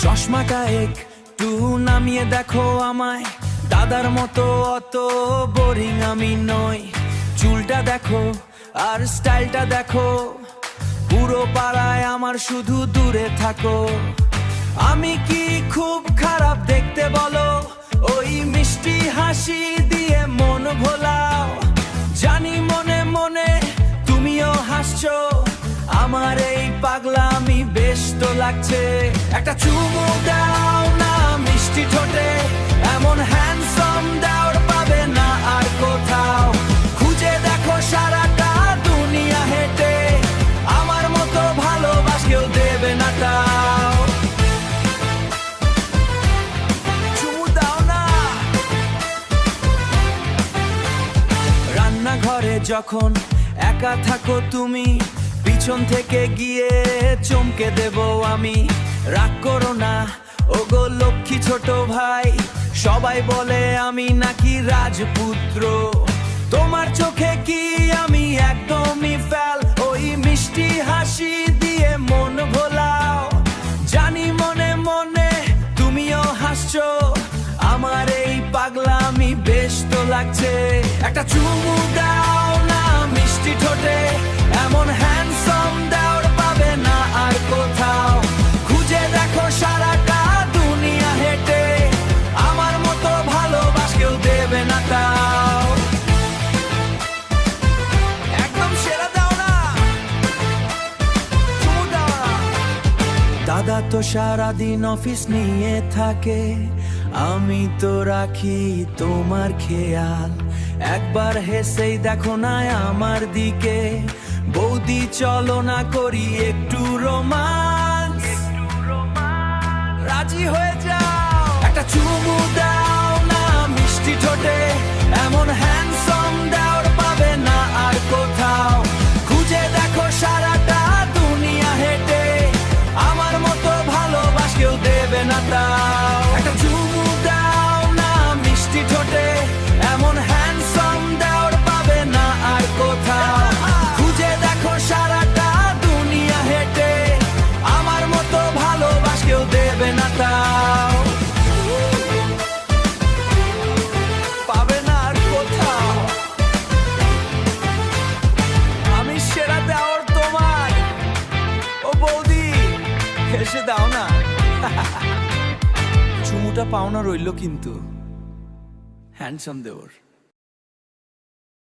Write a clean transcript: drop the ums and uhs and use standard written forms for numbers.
চশমাটা একটু নামিয়ে দেখো আমায়, দাদার মতো অত বোরিং আমি নই। চুলটা দেখো আর স্টাইলটা দেখো, পুরো পাড়ায় আমার শুধু দূরে থাকো। আমি কি খুব খারাপ দেখতে বলো? ওই মিষ্টি হাসি দিয়ে মন ভোলাও। জানি মনে মনে তুমিও হাসছো, আমার এই পাগলামি বেশ তো লাগছে। একটা চুমু দাও না মিষ্টি ঠোঁটে, এমন হ্যান্ডসাম দেওয়ার পাবে না আর কোথাও। খুঁজে দেখো সারাটা দুনিয়া হেঁটে, আমার মতো ভালোবাস কেউ দেবে না তাও। চুমু দাও না। রান্নাঘরে যখন একা থাকো তুমি, পিছন থেকে গিয়ে চমকে দেব আমি। রাগ করো না ওগো লক্ষ্মী ছোট ভাই, সবাই বলে আমি নাকি রাজপুত্র। তোমার চোখে কি আমি একদমই ফেল? ওই মিষ্টি হাসি দিয়ে মন ভোলাও। জানি মনে মনে তুমিও হাসছো, আমার এই পাগলামি বেশ তো লাগছে। একটা চুমু দাও না মিষ্টি ঠোঁটে, এমন হ্যান্ডসাম দেওয়ার পাবে না আর কোথাও। খুঁজে দেখো সারাটা দুনিয়া হেঁটে, আমার মতো ভালোবাস কেউ দেবে না তাও। একদম সেরা দাও না, চুমু দাও না। দাদা তো সারাদিন অফিস নিয়ে থাকে, আমি তো রাখি তোমার খেয়াল। একবার হেসেই দেখো না আমার দিকে, বৌদি চলো না করি একটু রোমান্স। রাজি হয়ে যাও। একটা চুমু দাও না মিষ্টি ঠোঁটে, এমন হ্যান্ডসাম দেওয়ার পাবে না আর কোথাও। খুঁজে দেখো সারাটা দুনিয়া হেঁটে, আমার মতো ভালোবাস কেউ দেবে না তাও। একটা চুমু দাও না মিষ্টি ঠোঁটে, এমন হ্যান্ডসাম দেওয়ার পাবে না আর কোথাও। খুঁজে দেখো সারাটা দুনিয়া হেঁটে, আমার মতো ভালোবাস কেউ দেবে না তাও। পাবে না আর কোথাও। আমি সেরা দেওয়ার তোমায়, ও বৌদি হেসে দাও না। চুমুটা পাওনা রইল কিন্তু হ্যান্ডসাম দেওয়ার।